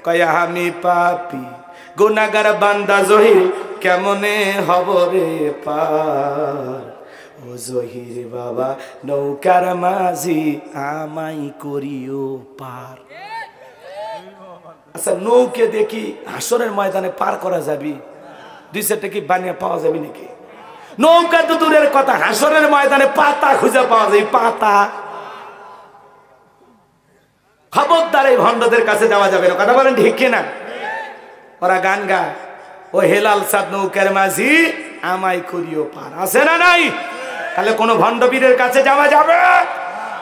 কয় আমি পাপী গুনাহগার বান্দা জহির কেমনে হব রে পার। ও জহির বাবা নৌকার মাঝি আমাই করিও পার। আচ্ছা নৌকে দেখি হাসরের ময়দানে পার করা যাবি? 2-4টা কি বানিয়ে পাওয়া যাবে নাকি? নৌকা তো দূরের কথা, হাসরের ময়দানে পাতা খুঁজে পাওয়া যায়, পাতা। খবরদার এই ভণ্ডদের কাছে যাওয়া যাবে না, কথা বলেন ঠিক কিনা? ওরা গান গায়, ও হেলাল সাদ নৌকার মাঝি আমাই করিও পার, আছে না নাই? তাহলে কোন ভণ্ড পীরের কাছে যাওয়া যাবে?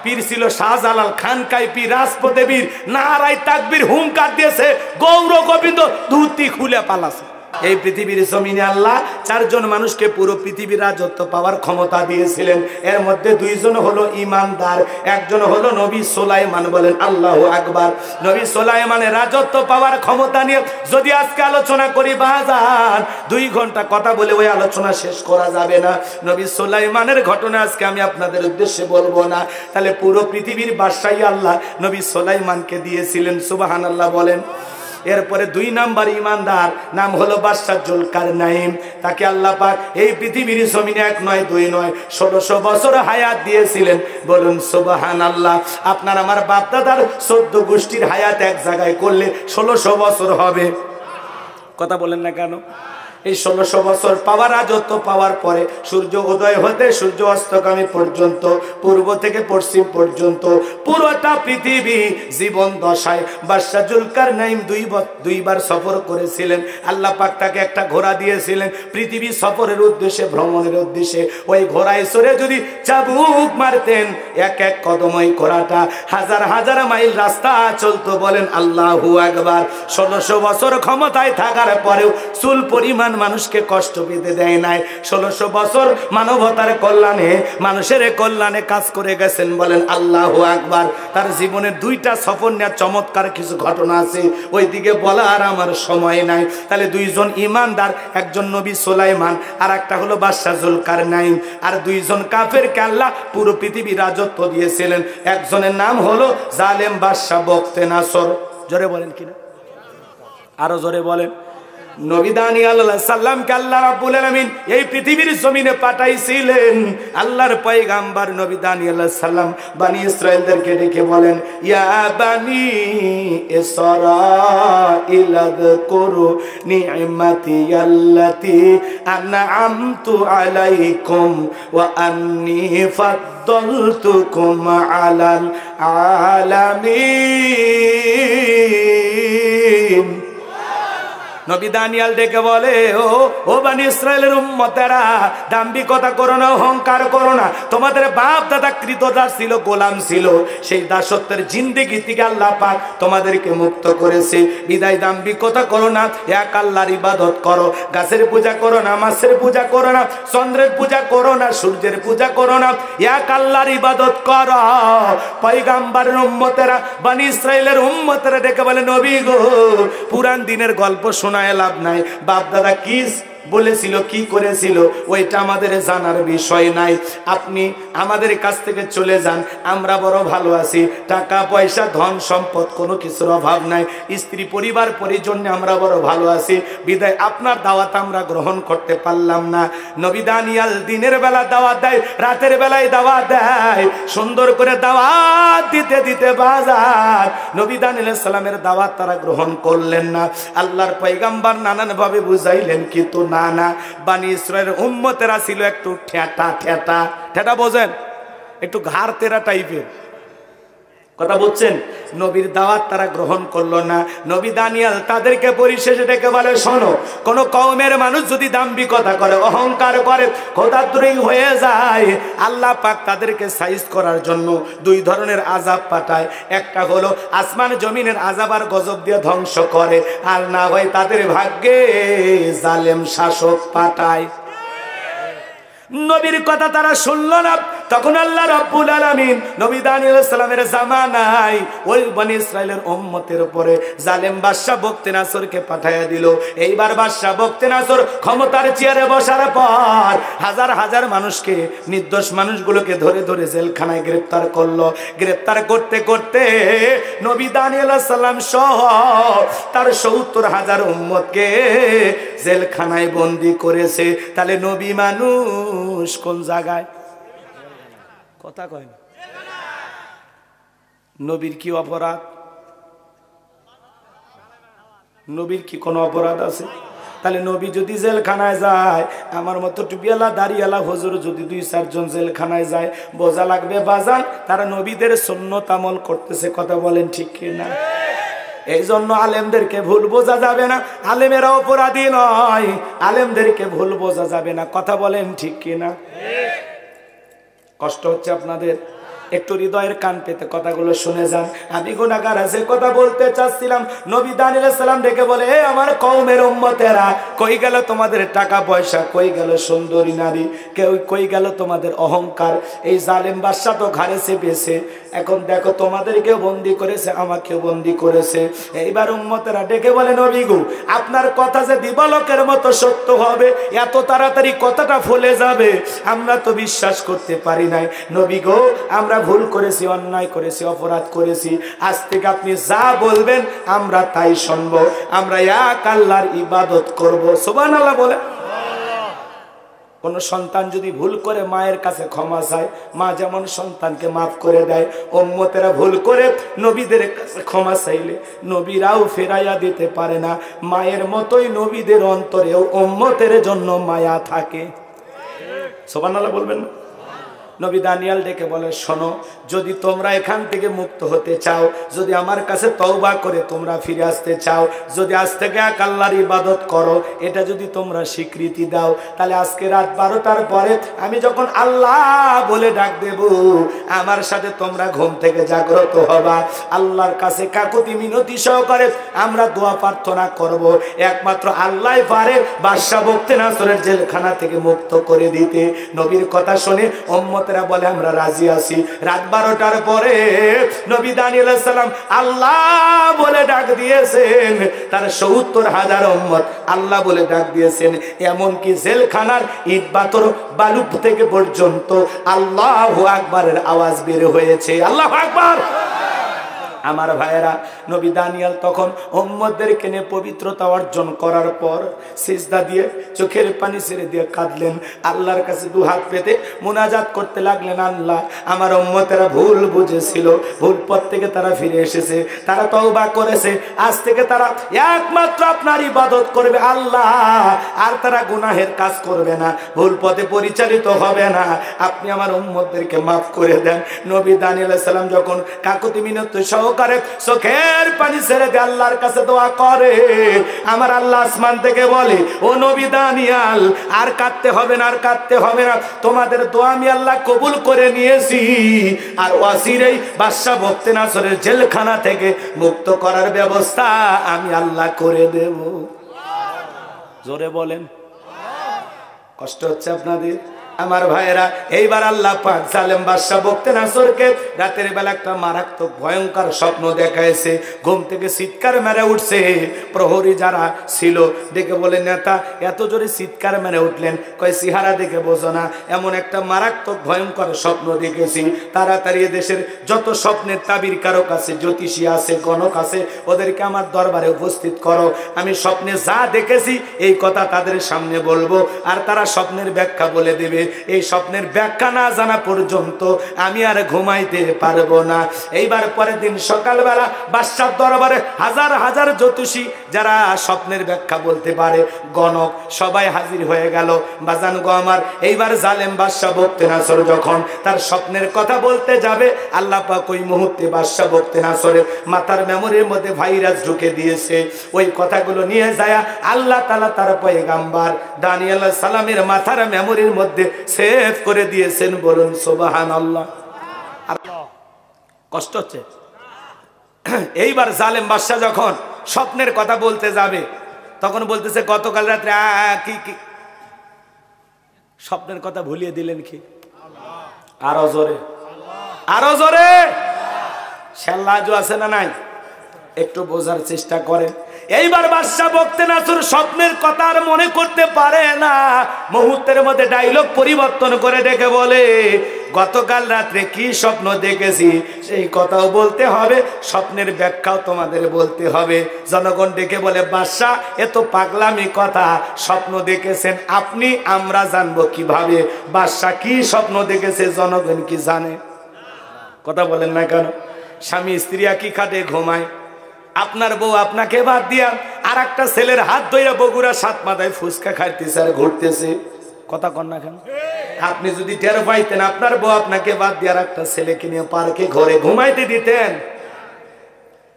পীর ছিল শাহজালাল, খানকাই পীর, রাজপথে বীর, নারায় তাকবীর হুঙ্কার দিয়েছে, গৌর গোবিন্দ ধুতি খুলে পালাছে। এই পৃথিবীর জমিনে আল্লাহ 4 জন মানুষকে পুরো পৃথিবীর রাজত্ব পাওয়ার ক্ষমতা দিয়েছিলেন। এর মধ্যে 2 জন হলো ইমানদার, একজন হলো নবী সুলাইমান। বলেন আল্লাহু আকবার। নবী সুলাইমানের রাজত্ব পাওয়ার ক্ষমতা নিয়ে যদি আজকে আলোচনা করি বাজার 2 ঘন্টা কথা বলে ওই আলোচনা শেষ করা যাবে না। নবী সুলাইমানের ঘটনা আজকে আমি আপনাদের উদ্দেশ্যে বলবো না। তাহলে পুরো পৃথিবীর বাদশাহী আল্লাহ নবী সুলাইমানকে দিয়েছিলেন, সুবহানাল্লাহ বলেন। এরপরে 2 নাম্বার ইমানদার, নাম হলো বাদশা জুলকারনাইন। তাকে আল্লাহ পাক এই পৃথিবীর জমিনে 1 নয় 2 নয় 1600 বছর হায়াত দিয়েছিলেন। বলুন সুবহানাল্লাহ। আপনার আমার বাপ দাদার 14 গোষ্ঠীর হায়াত এক জায়গায় করলে 1600 বছর হবে। কথা বলেন না কেন? এই 1600 বছর পাওয়ার রাজত্ব পাওয়ার পরে সূর্য উদয় হতে সূর্য অস্তগামী পর্যন্ত, পূর্ব থেকে পশ্চিম পর্যন্ত পুরোটা পৃথিবী জীবন দশায় বাদশা জুলকারনাইন 2 বার সফর করেছিলেন। আল্লাহ পাক তাকে একটা ঘোড়া দিয়েছিলেন পৃথিবী সফরের উদ্দেশ্যে, ভ্রমণের উদ্দেশ্যে। ওই ঘোড়ায় চড়ে যদি চাবুক মারতেন, এক এক কদম ওই ঘোড়াটা হাজার হাজার মাইল রাস্তা চলতো। বলেন আল্লাহু আকবার। 1600 বছর ক্ষমতায় থাকার পরেও চুল পরিমাণ মানুষকে কষ্ট পেতে দেয় নাই। 1600 বছর মানবতার কল্যাণে, মানুষের কল্যাণে কাজ করে গেছেন। বলেন আল্লাহু আকবার। তার জীবনের 2টা সফর নেওয়ার চমৎকার কিছু ঘটনা আছে, ওই দিকে বলার আমার সময় নাই। তাহলে 2 জন ইমানদার, একজন নবী সুলাইমান আর একটা হলো বাদশা জুলকারনাইন। আর 2 জন কাফেরকে আল্লাহ পুরো পৃথিবী রাজত্ব দিয়েছিলেন। একজনের নাম হলো জালেম বাদশা বখতে নাসর। জোরে বলেন কিনা? আরো জোরে বলেন। নবী দানিয়েল আলাইহিস সালামকে আল্লাহ রাব্বুল আলামিন এই পৃথিবীর জমিনে পাঠাইছিলেন। আল্লাহর পয়গম্বর নবী দানিয়েল আলাইহিস সালাম বনি ইসরাঈলদেরকে ডেকে বলেন, ইয়া বানি ইসরাঈল আযকুরু নি'মাতি আল্লাতী আন'আমতু আলাইকুম ওয়া আন্নী ফাদ্দালতুকুম আলাল আলামিন। নবী দানিয়েল ডেকে বলে, ও বনি ইসরাইলের উম্মতেরা, দাম্ভিকতা করো না, অহংকার করো না। তোমাদের বাপ দাদা কৃতদাস ছিল, গোলাম ছিল। সেই দাসত্বের জিন্দেগি থেকে আল্লাহ পাক তোমাদেরকে মুক্ত করেছে। বিদায় দাম্ভিকতা করো না, এক আল্লাহর ইবাদত করো। গাছের পূজা করো না, মাছের পূজা করো না, চন্দ্রের পূজা করো না, সূর্যের পূজা করো না, এক আল্লাহর ইবাদত করো। পয়গম্বরের উম্মতেরা, বনি ইসরাইলের উম্মতেরা ডেকে বলে, নবী গো, পুরান দিনের গল্প শোনায় লাভ নাই। বাপ দাদা কি বলেছিল, কি করেছিল, ওইটা আমাদের জানার বিষয় নাই। আপনি আমাদের কাছ থেকে চলে যান, আমরা বড় ভালো আছি। টাকা পয়সা ধন সম্পদ কোনো কিছুর অভাব নাই, স্ত্রী পরিবার পরিজন আমরা বড় ভালো আছি। বিদায় আপনার দাওয়াত আমরা গ্রহণ করতে পারলাম না। নবী দানিয়েল দিনের বেলা দাওয়াত দেয়, রাতের বেলায় দাওয়াত দেয়। সুন্দর করে দাওয়াত দিতে দিতে বাজার নবী দানিয়েল আলাইহিস সালামের দাওয়াত তারা গ্রহণ করলেন না। আল্লাহর পয়গম্বর নানান ভাবে বুঝাইলেন, কিন্তু না না, বনি ইসরাইলের উম্মতেরা ছিল একটু ঠেটা ঠেটা ঠেটা, বোঝেন, একটু ঘাড় তেরা টাইপের। কথা বলছেন, নবীর দাওয়াত তারা গ্রহণ করলো না। নবী দানিয়েল তাদেরকে পরিশেষে ডেকে বলে, শোনো, কোন কওমের মানুষ যদি দাম্ভিকতা করে, অহংকার করে, খোদাদ্রোহী হয়ে যায়, আল্লাহ পাক তাদেরকে সাইজ করার জন্য 2 ধরনের আযাব পাঠায়। একটা হলো আসমান জমিনের আযাব আর গজব দিয়ে ধ্বংস করে, আর না হয় তাদের ভাগ্যে জালেম শাসক পাঠায়। নবীর কথা তারা শুনল না, তখন আল্লাহ রাব্বুল আলামিন নবী দানিয়েল আলাইহিস সালামের জামানায় ওই বনি ইসরাইলের উম্মতের উপরে জালেম বাদশা বখতিয়ানাসরকে পাঠায়া দিল। এইবার বাদশা বখতিয়ানাসর ক্ষমতার চেয়ারে বসার পর হাজার হাজার মানুষকে, নির্দোষ মানুষগুলোকে ধরে ধরে জেলখানায় গ্রেফতার করলো। গ্রেফতার করতে করতে নবী দানিয়েল আলাইহিস সালাম সহ তার ৭০,০০০ উম্মতকে জেলখানায় বন্দী করেছে। তাহলে নবী মানুষ কোন জায়গায়? কথা কয় না। নবীর কি অপরাধ? নবীর কি কোনো অপরাধ আছে? তাহলে নবী যদি জেলখানায় যায়, আমার মতো টুপিওয়ালা দাড়িওয়ালা হুজুর যদি ২-৪ জন জেলখানায় যায়, বোঝা লাগবে বাজান তারা নবীদের সুন্নত আমল করতেছে। কথা বলেন ঠিক কিনা? এই জন্য আলেমদেরকে ভুল বোঝা যাবে না, আলেমেরা অপরাধী নয়, আলেমদেরকে ভুল বোঝা যাবে না। কথা বলেন ঠিক কিনা? কষ্ট হচ্ছে আপনাদের? একটু হৃদয়ের কান পেতে কথাগুলো শুনে যান। আমি গুনাহগার আছে কথা বলতে চাচ্ছিলাম। নবী দানিয়েল আলাইহিস সালাম ডেকে বলে, হে আমার কওমের উম্মতেরা, কই গেল তোমাদের টাকা পয়সা, কই গেল সুন্দরী নারী, কই গেল তোমাদের অহংকার? এই জালেম বাদশা তো ঘাড়ে চেপেছে, এখন দেখো তোমাদেরকেও বন্দী করেছে, আমাকেও বন্দী করেছে। এইবার উম্মতেরা ডেকে বলে, নবী গো, আপনার কথা যে দিবালোকের মতো সত্য হবে, এত তাড়াতাড়ি কথাটা ফলে যাবে, আমরা তো বিশ্বাস করতে পারি নাই। নবী গো, আমরা ভুল করেছি, অন্যায় করেছি, অপরাধ করেছি, আজ থেকে আপনি যা বলবেন আমরা তাই শুনবো, আমরা এক আল্লাহর ইবাদত করব। সুবহানাল্লাহ বলে। কোন সন্তান যদি ভুল করে মায়ের কাছে ক্ষমা চায়, মা যেমন সন্তানকে মাফ করে দেয়, উম্মতেরা ভুল করে নবীদের কাছে ক্ষমা চাইলে নবীরাও ফেরাইয়া দিতে পারে না। মায়ের মতোই নবীদের অন্তরেও উম্মতের জন্য মায়া থাকে। সুবহানাল্লাহ বলবেন না? নবী দানিয়েল ডেকে বলে, শোনো, যদি তোমরা এখান থেকে মুক্ত হতে চাও, যদি আমার কাছে তওবা করে তোমরা ফিরে আসতে চাও, যদি আজ থেকে এক আল্লাহর ইবাদত করো, এটা যদি তোমরা স্বীকৃতি দাও, তাহলে আজকে রাত 12টার পরে আমি যখন আল্লাহ বলে ডাক দেব, আমার সাথে তোমরা ঘুম থেকে জাগ্রত হবা, আল্লাহর কাছে কাকুতি মিনতি সহকারে আমরা দোয়া প্রার্থনা করব। একমাত্র আল্লাহই পারে বাদশা বখতিয়ানাসরের জেলখানা থেকে মুক্ত করে দিতে। নবীর কথা শুনে উম্মতেরা বলে, আমরা রাজি আছি। রাত 12টার পরে নবী দানিয়েল আলাইহিস সালাম আল্লাহ বলে ডাক দিয়েছেন, তার ৭০,০০০ উম্মত আল্লাহ বলে ডাক দিয়েছেন। এমনকি জেলখানার ইট পাথর বালু থেকে পর্যন্ত আল্লাহু আকবারের আওয়াজ বের হয়েছে। আল্লাহু আকবার। আমার ভাইয়েরা, নবী দানিয়েল তখন উম্মতদেরকে নিয়ে পবিত্রতা অর্জন করার পর সিজদা দিয়ে চোখের পানি ছেড়ে দিয়ে কাঁদলেন, আল্লাহর কাছে দুহাত পেতে মুনাজাত করতে লাগলেন, আল্লাহ আমার উম্মতেরা ভুল বুঝেছিল, ভুল পথ থেকে তারা ফিরে এসেছে, তারা তওবা করেছে, আজ থেকে তারা একমাত্র আপনার ইবাদত করবে আল্লাহ, আর তারা গুনাহের কাজ করবে না, ভুল পথে পরিচালিত হবে না, আপনি আমার উম্মতদেরকে মাফ করে দেন। নবী দানিয়েল আলাইহিস সালাম যখন কাকুতি মিনতি সহকারে চোখের পানি ছেড়ে দিয়ে আল্লাহর কাছে দোয়া করে, আমার আল্লাহ আসমান থেকে বলে, ও নবী দানিয়েল, আর কাঁদতে হবে না, আর কাঁদতে হবে না, তোমাদের দোয়া আমি আল্লাহ কবুল করে নিয়েছি, আর ওয়াসিরেই বাদশা বখতিয়ানাসরের জেলখানা থেকে মুক্ত করার ব্যবস্থা আমি আল্লাহ করে দেব। জোরে বলেন। কষ্ট হচ্ছে আপনাদের? আমার ভাইয়েরা, এইবার আল্লাহ পাক জালেম বাদশা বখতিয়ানাসরকে রাতের বেলা একটা মারাত্মক ভয়ঙ্কর স্বপ্ন দেখাইছে। ঘুম থেকে চিৎকার মেরে উঠছে। প্রহরী যারা ছিল দেখে বলে, নেতা এত জোরে চিৎকার মেরে উঠলেন, কয় চেহারা দেখে বোঝো না, এমন একটা মারাত্মক ভয়ঙ্কর স্বপ্ন দেখেছি, তাড়াতাড়ি দেশের যত স্বপ্নের তাবির কারক আছে, জ্যোতিষী আছে, গণক আছে, ওদেরকে আমার দরবারে উপস্থিত করো, আমি স্বপ্নে যা দেখেছি এই কথা তাদের সামনে বলবো, আর তারা স্বপ্নের ব্যাখ্যা বলে দেবে। এই স্বপ্নের ব্যাখ্যা না জানা পর্যন্ত আমি আর ঘুমাইতে পারবো না। এইবার পরের দিন সকালবেলা বাদশার দরবারে হাজার হাজার জ্যোতিষী যারা স্বপ্নের ব্যাখ্যা বলতে পারে, গণক, সবাই হাজির হয়ে গেল। বাজান গো আমার, এইবার জালেম বাদশা বখতিয়ানাসর যখন তার স্বপ্নের কথা বলতে যাবে, আল্লাহ পাক ওই মুহূর্তে বাদশা বখতিয়ানাসরের মাথার মেমোরির মধ্যে ভাইরাস ঢুকে দিয়েছে। ওই কথাগুলো নিয়ে যায় আল্লাহ তাআলা তার পয়গম্বর দানিয়েল আলাইহিস সালামের মাথার মেমোরির মধ্যে সেভ করে দিয়েছেন। বলুন সুবহানাল্লাহ। কষ্ট হচ্ছে? এইবার জালেম বাদশা যখন স্বপ্নের কথা বলতে যাবে, তখন বলতেছে, গতকাল রাত্রে কি স্বপ্নের কথা ভুলিয়ে দিলেন কি? আরো জোরে, আরো জোরে। শাল্লাজু আছে না নাই? একটু বোঝার চেষ্টা করেন। এইবার বাদশা বকতে নাসুর স্বপ্নের কথা আর মনে করতে পারে না, মুহূর্তের মধ্যে ডায়লগ পরিবর্তন করে ডেকে বলে, গতকাল রাত্রে কি স্বপ্ন দেখেছি সেই কথাও বলতে হবে, স্বপ্নের ব্যাখ্যাও তোমাদের বলতে হবে। জনগণ ডেকে বলে, বাদশা এত পাগলামি কথা, স্বপ্ন দেখেছেন আপনি, আমরা জানবো কিভাবে? বাদশা কি স্বপ্ন দেখেছে জনগণ কি জানে? কথা বলেন না কেন? স্বামী স্ত্রী কি খাটে ঘুমায়, আপনার বউ আপনাকে বাদ দিয়া আর একটা ছেলের হাত ধইরা বগুড়া সাত মাথায় ফুচকা খাইতেছে আর ঘুরতেছে। কথা কন না কেন? আপনি যদি টের পাইতেন আপনার বউ আপনাকে বাদ দিয়ে আর একটা ছেলেকে নিয়ে পার্কে ঘরে ঘুমাইতে দিতেন,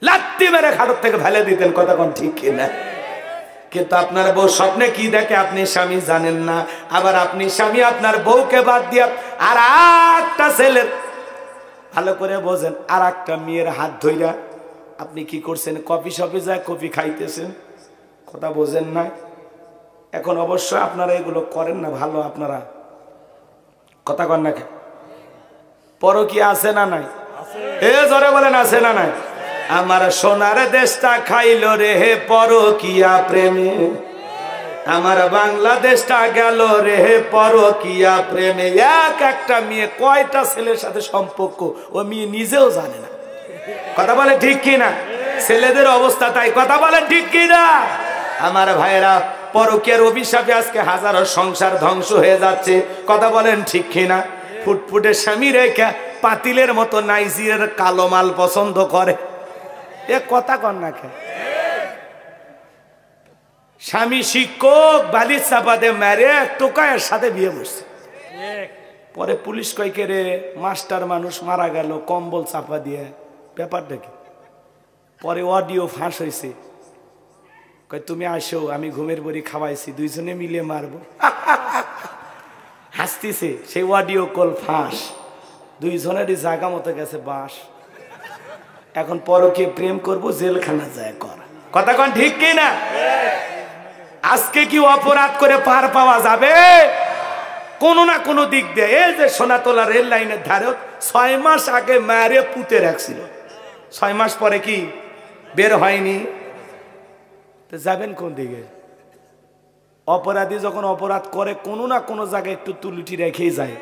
লাত্তি মেরে খাটর থেকে ফেলে দিতেন। কথা কন ঠিক কিনা? কিন্তু আপনার বউ স্বপ্নে কি দেখে আপনি স্বামী জানেন না, আবার আপনি স্বামী আপনার বউকে বাদ দিয়া আর একটা ছেলের, ভালো করে বোঝেন, আর একটা মেয়ের হাত ধইরা আপনি কি করছেন? কফি শপে যায় কফি খাইতেছেন। কথা বোঝেন না? এখন অবশ্য আপনারা এগুলো করেন না, ভালো আপনারা। কথা কন না কেন? পরকীয়া আছে না নাই? এ জোরে বলেন আছে না নাই? আমার সোনার দেশটা খাইলো রে হে পরকীয়া প্রেমে, আমার বাংলাদেশটা গেল রে হে পরকীয়া প্রেমে। এক একটা মেয়ে কয়টা ছেলের সাথে সম্পর্ক ও মেয়ে নিজেও জানে না। কথা বলে ঠিক কিনা? ছেলেদের অবস্থা তাই। কথা বলে ঠিক কিনা? আমার ভাইরা, পরকীয়ার অভিশাপে আজকে হাজারো সংসার ধ্বংস হয়ে যাচ্ছে। কথা বলেন ঠিক কিনা? ফুটফুটে স্বামী রেখা পাতিলের মতো নাইজিরের কালো মাল পছন্দ করে। এ কথা কন না কেন? স্বামী শিক্ষক, বালির চাপাতে মেরে টোকায়ের সাথে বিয়ে বসছে। পরে পুলিশ কইকে রে মাস্টার মানুষ মারা গেল কম্বল চাপা দিয়ে, ব্যাপারটা কি? পরে অডিও ফাঁস হয়েছে, কই তুমি আসো, আমি ঘুমের বড়ি খাওয়াইছি, দুইজনে মিলে মারবো। হাসতেছে, সেই অডিও কল ফাঁস, দুইজনেরই জায়গা মতো গেছে বাস। এখন পরকে প্রেম করবো, জেলখানা যায় কর। কথা কন ঠিক কি না? আজকে কি অপরাধ করে পার পাওয়া যাবে? কোনো না কোনো দিক দিয়ে। এই যে সোনাতলা রেল লাইনের ধারে 6 মাস আগে মারে পুঁতে রাখছিল, 6 মাস পরে কি বের হয়নি? তো যাবেন কোন দিকে? অপরাধী যখন অপরাধ করে কোনো না কোনো জায়গায় একটু তুলুটি রেখেই যায়,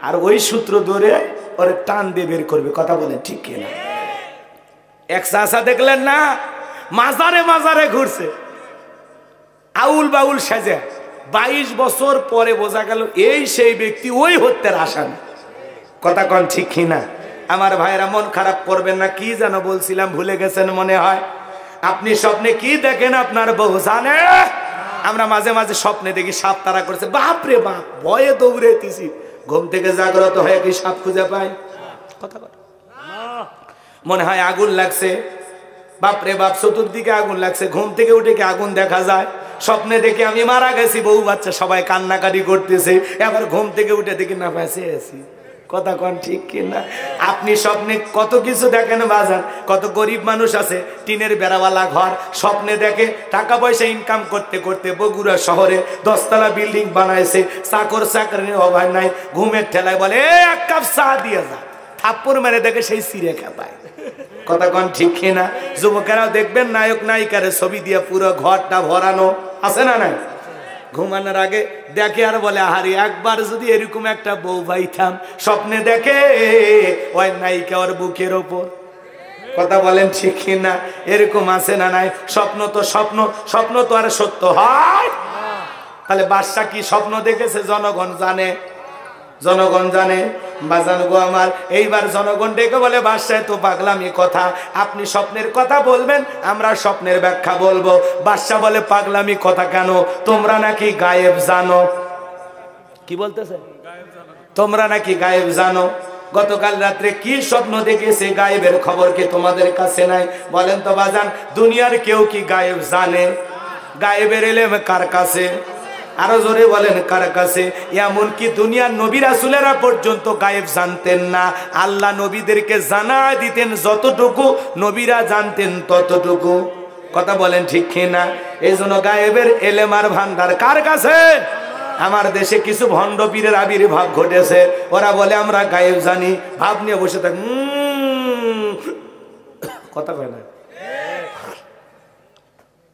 আর ওই সূত্র ধরে ওরে টান দিয়ে বের করবে। কথা বলে ঠিক কিনা? এক চাষা দেখলেন না, মাজারে মাজারে ঘুরছে, আউল বাউল সাজে। 22 বছর পরে বোঝা গেল এই সেই ব্যক্তি, ওই হত্যার আসামি। কথা কন ঠিক কিনা? আমার ভাইরা, মন খারাপ করবেন না। কি যেন বলছিলাম, ভুলে গেছেন মনে হয়। আপনি স্বপ্নে কি দেখেন আপনার বউ জানে? আমরা মাঝে মাঝে স্বপ্নে দেখি সাপ তারা করছে, বাপরে বাপ, ভয়ে দৌড়েতেছি, ঘুম থেকে জাগ্রত হয়ে কি সাপ খুঁজে পাই? কথা বল, মনে হয় আগুন লাগছে, বাপরে বাপ চতুর্দিকে আগুন লাগছে, ঘুম থেকে উঠে কি আগুন দেখা যায়? স্বপ্নে দেখে আমি মারা গেছি, বউ বাচ্চা সবাই কান্নাকাটি করতেছে, এবার ঘুম থেকে উঠে দেখি না বেঁচে আছি। কথা কন ঠিক কিনা? আপনি স্বপ্নে কত কিছু দেখেন বাজার, কত গরিব মানুষ আছে টিনের বেড়াওয়ালা ঘর, স্বপ্নে দেখে টাকা পয়সা ইনকাম করতে করতে বগুড়া শহরে 10 তলা বিল্ডিং বানাইছে, চাকর চাকরির অভাব নাই, ঘুমের ঠেলায় বলে এক কাপ চা দিয়ে যা, থাপ্পড় মেরে দেখে সেই সিরে খেপায়। কথা কন ঠিক কিনা? যুবকেরাও দেখবেন নায়ক নায়িকার ছবি দিয়ে পুরো ঘরটা ভরানো আছে না নাই? ঘুমানোর আগে দেখে আর বলে, আহারি একবার যদি এরকম একটা বউ পাইতাম। স্বপ্নে দেখে ওই নায়িকা ওর বুকের ওপর। কথা বলেন ঠিক কিনা? এরকম আছে না নাই? স্বপ্ন তো স্বপ্ন, স্বপ্ন তো আর সত্য হয়? তাহলে বাদশা কি স্বপ্ন দেখেছে জনগণ জানে? জনগণ জানে? বাজান গো আমার, এইবার জনগণ ডেকে বলে, বাদশাহ তো পাগলামি কথা, আপনি স্বপ্নের কথা বলবেন, আমরা স্বপ্নের ব্যাখ্যা বলবো। বাদশাহ বলে, পাগলামি কথা কেন? তোমরা নাকি গায়েব জানো। কি বলতেছে? তোমরা নাকি গায়েব জানো? গতকাল রাত্রে কি স্বপ্ন দেখেছে গায়েবের খবর কি তোমাদের কাছে নাই? বলেন তো বাজান, দুনিয়ার কেউ কি গায়েব জানে? গায়েবের এলেম কার কাছে? আরো জোরে বলেন কার কাছে? এমনকি দুনিয়ার নবী রাসূলেরা পর্যন্ত গায়েব জানতেন না। আল্লাহ নবীদেরকে জানা দিতেন যতটুকু, নবীরা জানতেন ততটুকু। কথা বলেন ঠিক কিনা? এই জন্য গায়েবের এলেম আর ভান্ডার কার কাছে? আমার দেশে কিছু ভণ্ড পীরের আবির্ভাব ঘটেছে। ওরা বলে আমরা গায়েব জানি, ভাব নিয়ে বসে থাক। কথা কয় না,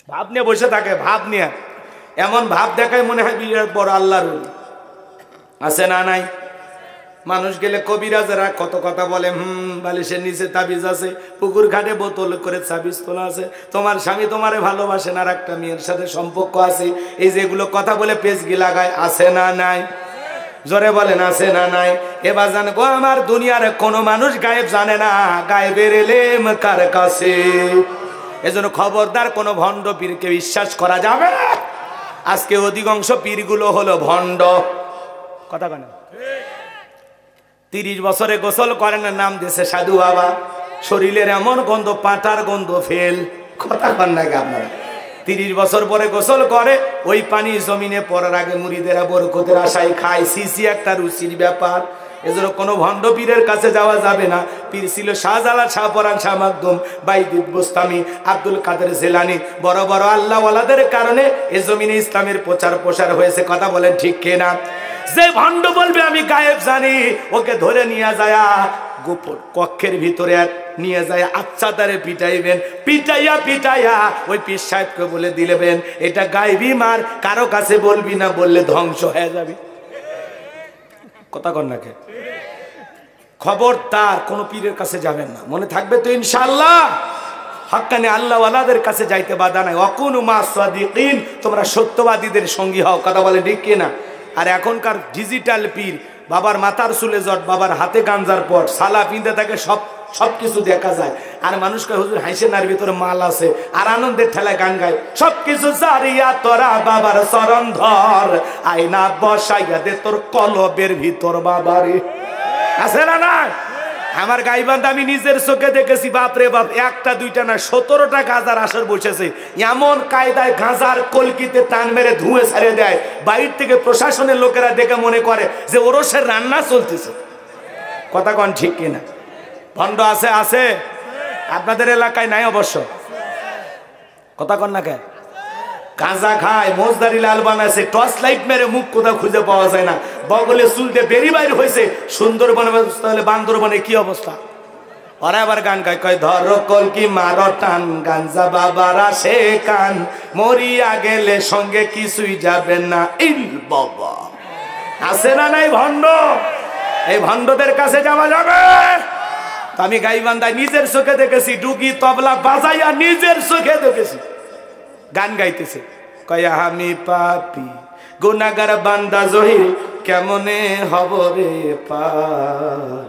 ভাব নিয়ে বসে থাকে, ভাব নিয়ে এমন ভাব দেখায় মনে হয় বিরাট বড় আল্লাহর ওলি। আছে না নাই? মানুষ গেলে কবিরাজেরা কত কথা বলে, বালিশের নিচে তাবিজ আছে, পুকুর ঘাটে বোতল করে তাবিজ তোলা আছে, তোমার স্বামী তোমারে ভালোবাসে না, আর একটা মেয়ের সাথে সম্পর্ক আছে, এই যেগুলো কথা বলে পেঁচগি লাগায়। আছে না নাই? জোরে বলেন আছে না নাই? এবার জানবো আমার দুনিয়ার কোনো মানুষ গায়েব জানে না, গায়েবের এলেম কার কাছে। এজন্য খবরদার কোনো ভণ্ড পীরকে বিশ্বাস করা যাবে না। আজকে অধিকাংশ পীরগুলো হলো ভণ্ড। কথা কেন? 30 বছরে গোসল করেন না, নাম দিয়েছে সাধু বাবা। শরীরের এমন গন্ধ, পাটার গন্ধ ফেল। কথা কন নাকি আপনারা? 30 বছর পরে গোসল করে, ওই পানি জমিনে পড়ার আগে মুরিদেরা বরকতের আশায় খায়। সিসি একটা রুচির ব্যাপার। এজন্য কোনো ভণ্ড পীরের কাছে যাওয়া যাবে না। পীর ছিল শাহজালাল, শাহ পরান, শাহ মাকদুম, বাইজিদ বুস্তামি, আব্দুল কাদের জিলানী। বড় বড় আল্লাহওয়ালাদের কারণে এ জমিনে ইসলামের প্রচার প্রসার হয়েছে। কথা বলেন ঠিক কিনা? যে ভণ্ড বলবে আমি গায়েব জানি, ওকে ধরে নিয়ে যায় গোপন কক্ষের ভিতরে নিয়ে যায়, আচ্ছা তারে পিটাইবেন, পিটাইয়া পিটাইয়া ওই পীর সাহেবকে বলে দিলেবেন এটা গায়েবী মার, কারো কাছে বলবি না, বললে ধ্বংস হয়ে যাবে। কথা কন নাকি? খবরদার কোন পীরের কাছে যাবেন না। মনে থাকবে তো ইনশাআল্লাহ? হাক্কানি আল্লাহওয়ালাদের কাছে যাইতে বাধা নাই। ওয়াকুনু মাস সাদিকিন, তোমরা সত্যবাদীদের সঙ্গী হও। কথা বলে ঠিক কিনা? আর এখনকার ডিজিটাল পীর, বাবার মাথার চুলে জট, বাবার হাতে গাঞ্জার পট, সালা পিঁধে থাকে, সবকিছু দেখা যায়। আর মানুষকে হুজুর হাসে, নার ভিতরে মাল আছে, আর আনন্দের ঠেলায় গান গায়, সবকিছু সারিয়া তোরা বাবার চরণ ধর, আয়না বসাইয়া দে তোর কলবের ভিতর বাবারে। আছে না না? আমার গাইবান্ধা আমি নিজের চোখে দেখেছি। বাপরে বাপ, একটা দুইটা না, 17টা গাঁজার আসর বসেছে। এমন কায়দায় গাঁজার কলকিতে টান মেরে ধুয়ে ছাড়িয়ে দেয়, বাইরে থেকে প্রশাসনের লোকেরা দেখে মনে করে যে ওরসের রান্না চলতেছে। কথা কন ঠিক কিনা? ভণ্ড আছে, আছে আপনাদের এলাকায় নাই অবশ্য। কথা কন না কে? গাঁজা খায়, মোজদারি লাল বানাইছে, টর্চ লাইট মেরে মুখ কোথাও খুঁজে পাওয়া যায় না, বগলে চুলতে বেরি বাইর হয়েছে। সুন্দরবনে তাহলে বান্দরবনে কি অবস্থা? ওরা আবার গান গায়, কয় ধর কলকি মারো টান, গাঞ্জা বাবার আসে কান, মরিয়া গেলে সঙ্গে কিছুই যাবে না। ইল বাবা, আছে না নাই ভণ্ড? এই ভণ্ডদের কাছে যাওয়া যাবে? আমি গাইবান্ধায় নিজের চোখে দেখেছি, ডুগি তবলা বাজাইয়া নিজের চোখে দেখেছি গান গাইতেছে, কয়া আমি পাপি গুনাহগার বান্দা জহির, কেমনে হব রে পার,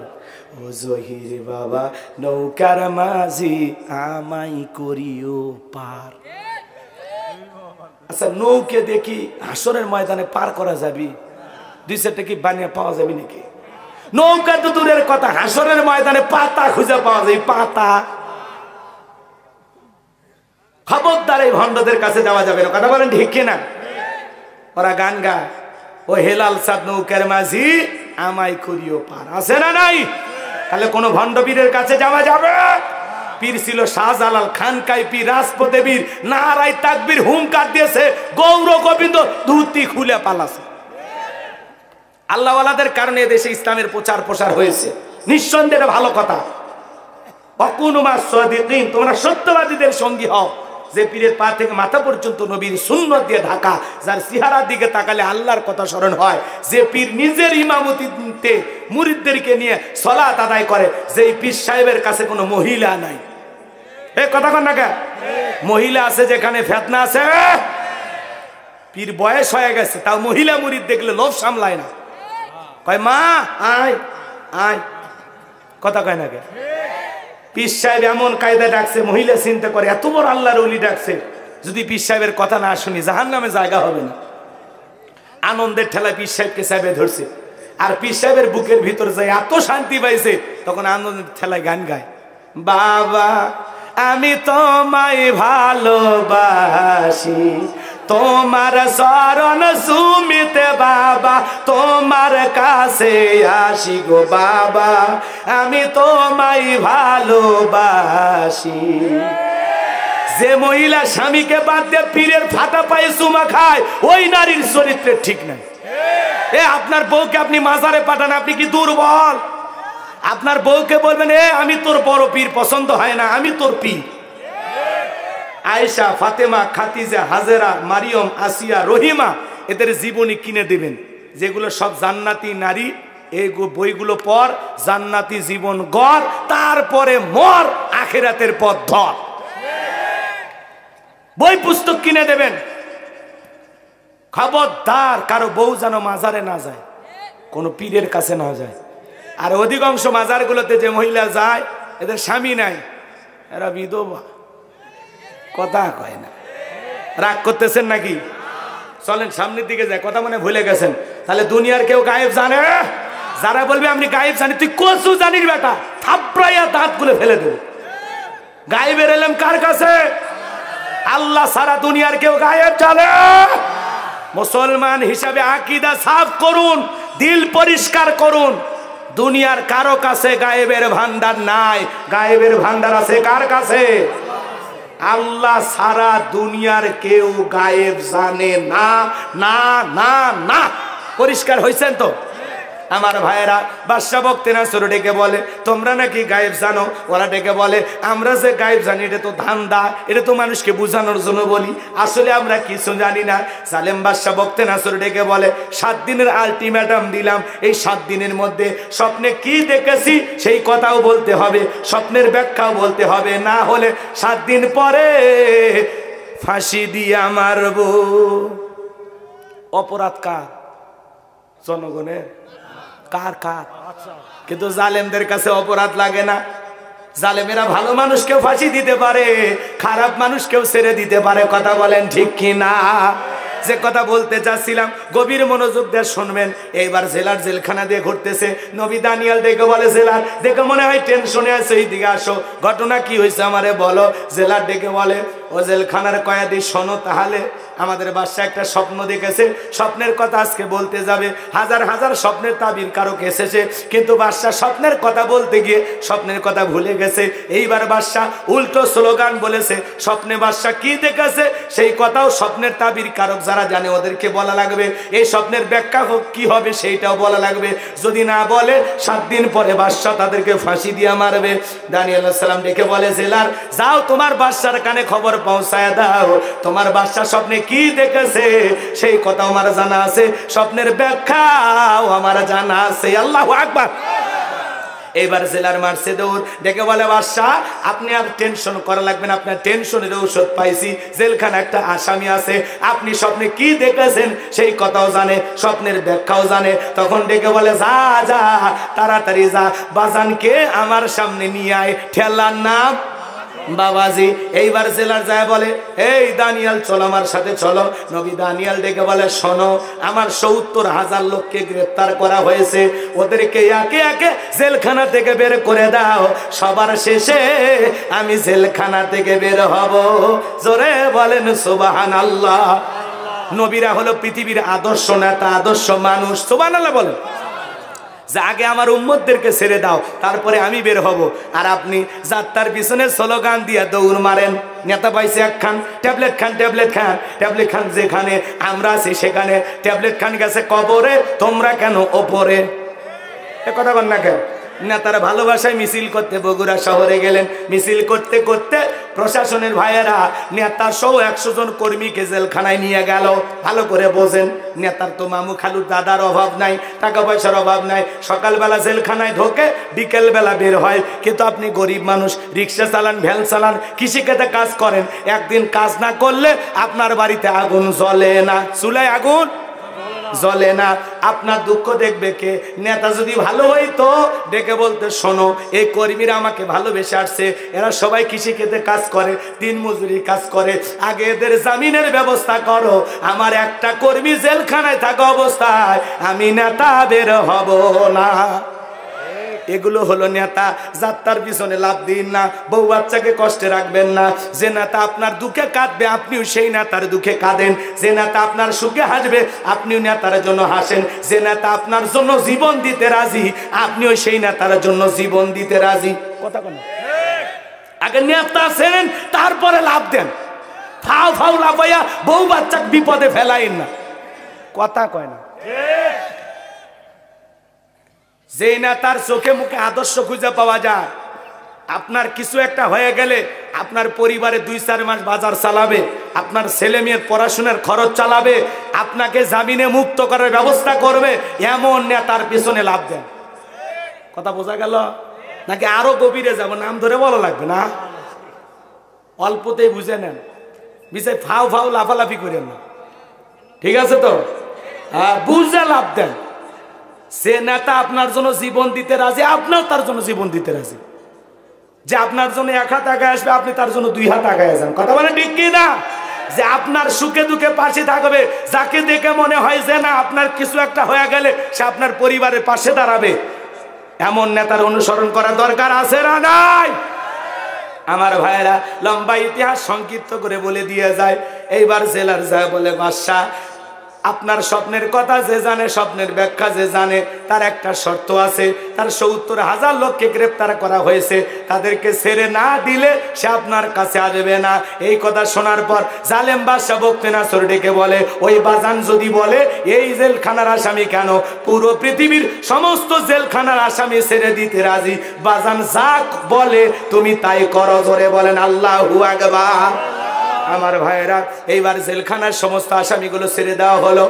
ও জহির বাবা নৌকার মাঝি আমাই করিও পার। আচ্ছা, নৌকে দেখি হাসরের ময়দানে পার করা যাবি? 2-4টা কি বানিয়ে পাওয়া যাবে নাকি? নৌকা তো দূরের কথা, হাসরের ময়দানে পাতা খুঁজে পাওয়া যায়, পাতা। খবরদার এই ভণ্ডদের কাছে যাওয়া যাবে না। কথা বলেন ঠিক কিনা? ওরা গান গায়, ও হেলাল সাদ নৌকার মাঝি আমাই করিও পার। আছে না নাই? তাহলে কোন ভণ্ড পীরের কাছে যাওয়া যাবে? পীর ছিল শাহজালাল, খানকাই পীর, রাজপথে বীর, নারাই তাকবীর হুঙ্কার দিয়েছে, গৌর গোবিন্দ ধুতি খুলে পালাছে। আল্লাহওয়ালাদের কারণে দেশে ইসলামের প্রচার প্রসার হয়েছে, নিঃসন্দেহে ভালো কথা। ওয়াকুনু মাস সাদিকিন, তোমরা সত্যবাদীদের সঙ্গী হও। যে পীরের পা থেকে মাথা পর্যন্ত নবীর সুন্নত দিয়ে ঢাকা, যার চেহারার দিকে তাকালে আল্লাহর কথা স্মরণ হয়, যে পীর নিজের ইমামতিতে মুরিদদেরকে নিয়ে সালাত আদায় করে, যেই পীর সাহেবের কাছে কোনো মহিলা নাই। এই কথা কন না কেন? মহিলা আছে যেখানে ফেতনা আছে। পীর বয়স হয়ে গেছে, তাও মহিলা মুরিদ দেখলে লোভ সামলায় না, কয় মা আয় আয়। কথা কয় না কেন? পীর সাহেব এমন কায়দা ডাকছে, মহিলা চিন্তা করে এত বড় আল্লাহর ওলি ডাকছে, যদি পীর সাহেবের কথা না শুনি জাহান্নামে জায়গা হবে না। আনন্দের ঠেলায় পীর সাহেবকে সাহেবে ধরছে, আর পীর সাহেবের বুকের ভিতর যায় এত শান্তি পাইছে, তখন আনন্দের ঠেলায় গান গায়, বাবা আমি তোমায় ভালোবাসি, তোমার শরণ সুমিতে বাবা, তোমার কাছে আসি গো বাবা, আমি তোমায় ভালোবাসি। যে মহিলা স্বামীকে বাদ দিয়ে পীরের ফাটা পায়ে চুমা খায়, ওই নারীর চরিত্রে ঠিক নাই। এ আপনার বউকে আপনি মাজারে পাঠান, আপনি কি দুর্বল? আপনার বউকে বলবেন এ আমি তোর বড় পীর, পছন্দ হয় না, আমি তোর পীর। আয়েশা, ফাতেমা, খাদিজা, হাজেরা, মারিয়ম, আসিয়া, রহিমা, এদের জীবনী কিনে দেবেন, যেগুলো সব জান্নাতি নারী। এই বইগুলো পর, জান্নাতি জীবন গড়, তারপরে মর, আখিরাতের পথ ধর। বই পুস্তক কিনে দেবেন। খবরদার কারো বউ যেন মাজারে না যায়, কোনো পীরের কাছে না যায়। আর অধিকাংশ মাজারগুলোতে যে মহিলা যায় এদের স্বামী নাই, এরা বিধবা, কথা কয় না। রাগ করতেছেন নাকি? চলেন সামনের দিকে যায়, কথা মনে ভুলে গেছেন। তাহলে দুনিয়ার কেউ গায়েব জানে? যারা বলবে আমি গায়েব জানি, তুই কচু জানিস বেটা, থাপড়াইয়া দাঁত গুলো ফেলে দেবে। গায়েবের এলেম কার কাছে? আল্লাহ সারা দুনিয়ার কেউ গায়েব জানে? মুসলমান হিসাবে আকীদা সাফ করুন, দিল পরিষ্কার করুন। দুনিয়ার কারো কাছে গায়েবের ভান্ডার নাই, গায়েবের ভান্ডার আছে কার কাছে? আল্লাহ সারা দুনিয়ার কেউ গায়েব জানে না, না না না। পরিষ্কার হয়েছেন তো আমার ভাইয়েরা? বাদশা বক্তে নাসর ডেকে বলে তোমরা নাকি গায়েব জানো। ওরা ডেকে বলে আমরা যে গায়েব জানি এটা তো ধান্দা, এটা তো মানুষকে বোঝানোর জন্য বলি, আসলে আমরা কিছু জানি না। জালেম বাদশা বক্তে নাসর ডেকে বলে 7 দিনের আলটিমেটাম দিলাম, এই 7 দিনের মধ্যে স্বপ্নে কি দেখেছি সেই কথাও বলতে হবে, স্বপ্নের ব্যাখ্যাও বলতে হবে, না হলে 7 দিন পরে ফাঁসি দিয়া মারব। অপরাধ কার? জনগণের। কার কার? কিন্তু জালেমদের কাছে অপরাধ লাগে না। জালেমেরা ভালো মানুষকেও ফাঁসি দিতে পারে, খারাপ মানুষকেও ছেড়ে দিতে পারে। কথা বলেন ঠিক কি না? যে কথা বলতে চাচ্ছিলাম গভীর মনোযোগ দিয়ে শুনবেন। এইবার জেলার জেলখানা দিয়ে ঘুরতেছে। নবী দানিয়াল দেখে বলে জেলার দেখে মনে হয় টেনশনে আছে, এই দিকে আসো, ঘটনা কি হয়েছে আমারে বলো। জেলার ডেকে বলে ও জেলখানার কয়েদি শোনো, তাহলে আমাদের বাদশা একটা স্বপ্ন দেখেছে, স্বপ্নের কথা আজকে বলতে যাবে। হাজার হাজার স্বপ্নের তাবির কারক এসেছে, কিন্তু বাদশা স্বপ্নের কথা বলতে গিয়ে স্বপ্নের কথা ভুলে গেছে। এইবার বাদশা উল্টো স্লোগান বলেছে। স্বপ্নে বাদশা কি দেখেছে সেই কথাও স্বপ্নের তাবির কারক যারা জানে ওদেরকে বলা লাগবে, এই স্বপ্নের ব্যাখ্যা কি হবে সেইটাও বলা লাগবে। যদি না বলে 7 দিন পরে বাদশা তাদেরকে ফাঁসি দিয়ে মারবে। দানিয়েল আলাইহিস সালাম ডেকে বলে জেলার যাও তোমার বাদশার কানে খবর পৌঁছায় দাও, তোমার বাদশা স্বপ্নে কি দেখেছে সেই কথা আমার জানা আছে, স্বপ্নের ব্যাখ্যাও আমার জানা আছে। আল্লাহু আকবার। এবার জেলার মারছে দৌড়, ডেকে বলে বাদশা আপনি আর টেনশন করা লাগবে না, আপনার টেনশনের ঔষধ পাইছি। জেলখানা একটা আসামি আছে, আপনি স্বপ্নে কি দেখেছেন সেই কথাও জানে, স্বপ্নের ব্যাখ্যাও জানে। তখন ডেকে বলে যা যা তাড়াতাড়ি যা, বাজানকে আমার সামনে নিয়ে আয়। ঠেলার নাম বাবাজি। এইবার জেলার যায় বলে এই দানিয়াল চলো আমার সাথে চলো। নবী দানিয়াল ডেকে বলে শোনো, আমার 70,000 লোককে গ্রেফতার করা হয়েছে, ওদেরকে একে একে জেলখানা থেকে বের করে দাও, সবার শেষে আমি জেলখানা থেকে বের হব। জোরে বলেন সুবহানাল্লাহ। নবীরা হলো পৃথিবীর আদর্শ নেতা, আদর্শ মানুষ। সুবহানাল্লাহ বলেন। যে আগে আমার উম্মতদেরকে ছেড়ে দাও, তারপরে আমি বের হব। আর আপনি যাত্রার পিছনে স্লোগান দিয়ে দৌড় মারেন। নেতা পাইছে একখান, ট্যাবলেট খান, ট্যাবলেট খান, ট্যাবলেট খান, যেখানে আমরা আছি সেখানে ট্যাবলেট খান গেছে কবরে, তোমরা কেন ওপরে? এ কথা বল না কেন? নেতারা ভালোবাসায় মিছিল করতে বগুড়া শহরে গেলেন। মিছিল করতে করতে প্রশাসনের ভাইয়েরা নেতা সহ 100 জন কর্মীকে জেলখানায় নিয়ে গেল। ভালো করে বোঝেন, নেতার তো মামু খালুর দাদার অভাব নাই, টাকা পয়সার অভাব নাই। সকালবেলা জেলখানায় ঢোকে, বিকেলবেলা বের হয়। কিন্তু আপনি গরিব মানুষ, রিক্সা চালান, ভ্যান চালান, কৃষিক্ষেতে কাজ করেন, একদিন কাজ না করলে আপনার বাড়িতে আগুন জ্বলে না, চুলায় আগুন জ্বলে না। আপনার দুঃখ দেখবে কে? নেতা যদি ভালো হইতো ডেকে বলতে শোনো এই কর্মীরা আমাকে ভালোবেসে আসছে, এরা সবাই কৃষিক্ষেতে কাজ করে, দিন মজুরি কাজ করে, আগে এদের জামিনের ব্যবস্থা করো, আমার একটা কর্মী জেলখানায় থাকা অবস্থায় আমি নেতা বের হব না। এগুলো হলো নেতা। যাত্রার পিছনে লাভ দিন না, বউ বাচ্চাকে কষ্টে রাখবেন না। যে নেতা আপনার দুঃখে কাঁদবে আপনিও সেই নেতার দুঃখে কাঁদেন। যে নেতা আপনার সুখে হাসবে আপনিও নেতার জন্য হাসেন। যে নেতা আপনার জন্য জীবন দিতে রাজি আপনিও সেই নেতার জন্য জীবন দিতে রাজি। কথা কোন? আগে নেতা আছেন, তারপরে লাভ দেন। ফাও ফাও লাভাইয়া বউ বাচ্চাকে বিপদে ফেলাইন না। কথা কয় না। যেই না তার চোখে মুখে আদর্শ খুঁজে পাওয়া যায়, আপনার কিছু একটা হয়ে গেলে আপনার পরিবারে 2-4 মাস বাজার চালাবে, আপনার ছেলে মেয়ের পড়াশোনার খরচ চালাবে, আপনাকে জামিনে মুক্ত করার ব্যবস্থা করবে, এমন নেতার পিছনে লাভ দেন। কথা বোঝা গেল নাকি আরো গভীরে যাব? নাম ধরে বলা লাগবে না, অল্পতেই বুঝে নেন, বিষয় ফাও ফাও লাফালাফি করেন না, ঠিক আছে তো? বুঝে লাভ দেন। সে নেতা আপনার জন্য জীবন দিতে রাজি, আপনার তার জন্য জীবন দিতে রাজি। যে আপনার জন্য 1 হাত আগায় আসবে, আপনি তার জন্য 2 হাত আগায় যান। কথা বলে ঠিক কি না? যে আপনার সুখে দুঃখে পাশে থাকবে, যাকে দেখে মনে হয় যে না আপনার কিছু একটা হয়ে গেলে সে আপনার পরিবারের পাশে দাঁড়াবে, এমন নেতার অনুসরণ করার দরকার আছে না নাই? আমার ভাইয়েরা, লম্বা ইতিহাস সংক্ষিপ্ত করে বলে দিয়ে যায়। এইবার জেলার যায় বলে, বাদশা আপনার স্বপ্নের কথা যে জানে, স্বপ্নের ব্যাখ্যা যে জানে, তার একটা শর্ত আছে। তার 70,000 লোককে গ্রেপ্তার করা হয়েছে, তাদেরকে ছেড়ে না দিলে সে আপনার কাছে আসবে না। এই কথা শোনার পর জালেম বাদশা বখতে নাসর ডেকে বলে, ওই বাজান যদি বলে এই জেলখানার আসামি কেন, পুরো পৃথিবীর সমস্ত জেলখানার আসামি ছেড়ে দিতে রাজি। বাজান যাক বলে তুমি তাই করো। জোরে বলেন আল্লাহু আকবার। আমার ভাইয়েরা, এইবার জেলখানার সমস্ত আসামিগুলো ছেড়ে দেওয়া হলো।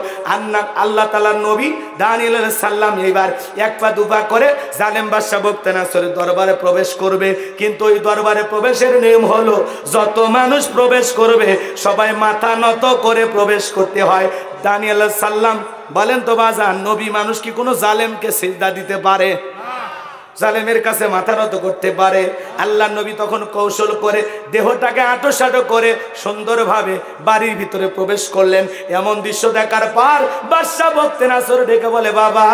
আল্লাহ তাআলার নবী দানিয়েল আলাইহিস সালাম এইবার 1 পা 2 পা করে জালেম বাদশা বখতে নাসরের দরবারে প্রবেশ করবে। কিন্তু ওই দরবারে প্রবেশের নিয়ম হলো, যত মানুষ প্রবেশ করবে সবাই মাথা নত করে প্রবেশ করতে হয়। দানিয়েল আলাইহিস সালাম বলেন, তো বাজান, নবী মানুষ কি কোনো জালেমকে সিজদা দিতে পারে? জালেমের কাছে মাথা নত করতে পারে? আল্লাহ নবী তখন কৌশল করে দেহটাকে আঁটোসাঁটো করে সুন্দরভাবে বাড়ির ভিতরে প্রবেশ করলেন। এমন দৃশ্য দেখার পর বাদশা বখতে নাসর ডেকে বলে, বাবা,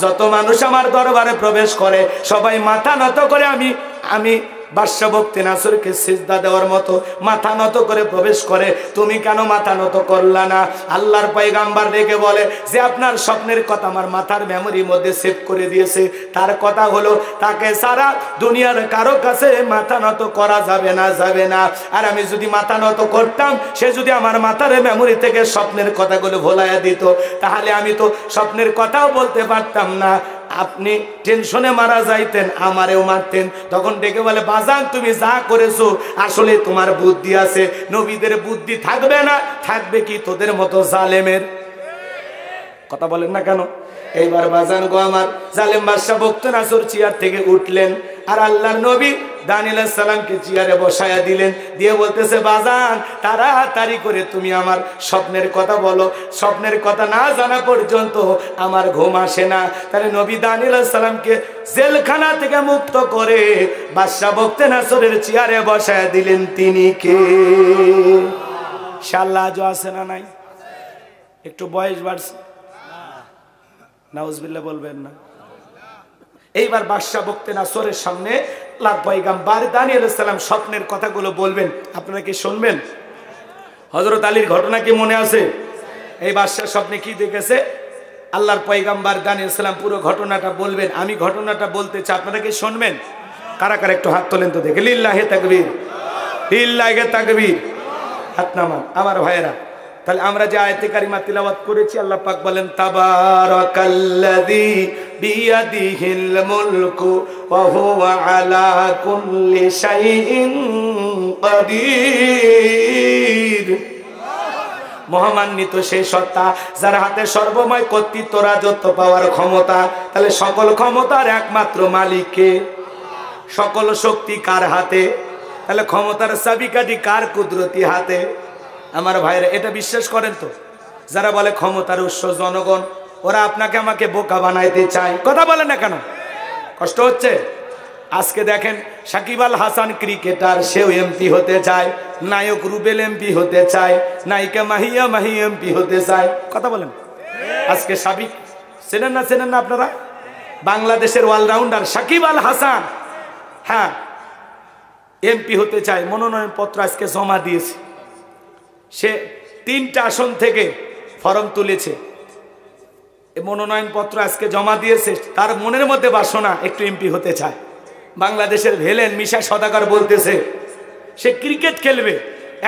যত মানুষ আমার দরবারে প্রবেশ করে সবাই মাথা নত করে আমি বাদশা বখতে নাসরকে সিজদা দেওয়ার মতো মাথা নত করে প্রবেশ করে, তুমি কেন মাথা নত করলা না? আল্লাহর পয়গাম্বার ডেকে বলে যে আপনার স্বপ্নের কথা আমার মাথার মেমোরির মধ্যে সেভ করে দিয়েছে। তার কথা হলো, তাকে সারা দুনিয়ার কারো কাছে মাথা নত করা যাবে না, যাবে না। আর আমি যদি মাথা নত করতাম, সে যদি আমার মাথার মেমোরি থেকে স্বপ্নের কথাগুলো ভোলাইয়া দিত, তাহলে আমি তো স্বপ্নের কথাও বলতে পারতাম না। আপনি টেনশনে মারা যাইতেন, আমারেও মারতেন। তখন ডেকে বলে, বাজান তুমি যা করেছো আসলে তোমার বুদ্ধি আছে, নবীদের বুদ্ধি থাকবে না, থাকবে কি তোদের মতো জালেমের? কথা বলেন না কেন? এইবার বাজান গো আমার, জালেম বাদশা বখতে নাসর চেয়ার থেকে উঠলেন, আর আল্লাহর নবী দানিয়েল আলাইহিস সালামকে চেয়ারে বসায়া দিলেন। দিয়ে বলতেছে, বাজান তাড়াতাড়ি করে তুমি আমার স্বপ্নের কথা বলো, স্বপ্নের কথা না জানা পর্যন্ত আমার ঘুম আসে না। তাহলে নবী দানিয়েল আলাইহিস সালামকে জেলখানা থেকে মুক্ত করে বাদশা বখতে নাসরের চেয়ারে বসায়া দিলেন। তিনি কে? ইনশাআল্লাহ আজও আছে না নাই? একটু বয়স বাড়ছে, নাউজুবিল্লাহ বলবেন না? এইবার বাদশা বখতে নাসরের সামনে আল্লাহর পয়গম্বর দানিয়েল আলাইহিস সালাম স্বপ্নের কথাগুলো বলবেন। আপনারা কি শুনবেন? হযরত আলীর ঘটনা কি মনে আছে? এই বাদশা স্বপ্নে কি দেখেছে, আল্লাহর পয়গম্বর দানিয়েল আলাইহিস সালাম পুরো ঘটনাটা বলবেন। আমি ঘটনাটা বলতে চাই, আপনারা কি শুনবেন? কারা কারা একটু হাত তোলেন তো দেখে। লিল্লাহি তাকবীর, লিল্লাহি তাকবীর, হাত নামান। আমার ভাইয়েরা, তাহলে আমরা যে আয়াতে কারিমা তিলাওয়াত করেছি, আল্লাহ পাক বলেন, তাবারাকাল্লাযী বিয়াদিহিল মুলকু ওয়া হুয়া আলা কুল্লি শাইইন কাদির। মহামান্বিত সেই সত্তা যার হাতে সর্বময় কর্তৃত্ব, রাজত্ব পাওয়ার ক্ষমতা। তাহলে সকল ক্ষমতার একমাত্র মালিককে, সকল শক্তি কার হাতে? তাহলে ক্ষমতার চাবিকাঠি কার? কুদরতি হাতে। আমার ভাইরা, এটা বিশ্বাস করেন তো? যারা বলে ক্ষমতার উৎস জনগণ, ওরা আপনাকে আমাকে বোকা বানাইতে চায়। কথা বলে না কেন? কষ্ট হচ্ছে? আজকে দেখেন, সাকিব আল হাসান ক্রিকেটার, সেও এমপি হতে চায়, নায়ক রুবেল এমপি হতে চায়, নায়িকা মাহি এমপি হতে চায়। কথা বলেন? আজকে সাবিক চেনেন না আপনারা? বাংলাদেশের অলরাউন্ডার সাকিব আল হাসান, হ্যাঁ, এমপি হতে চায়, মনোনয়ন পত্র আজকে জমা দিয়েছে। সে 3টা আসন থেকে ফরম তুলেছে, মনোনয়ন পত্র আজকে জমা দিয়েছে। তার মনের মধ্যে বাসনা একটু এমপি হতে চায়। বাংলাদেশের ভেলেন মিশা সদাগর বলতেছে সে ক্রিকেট খেলবে,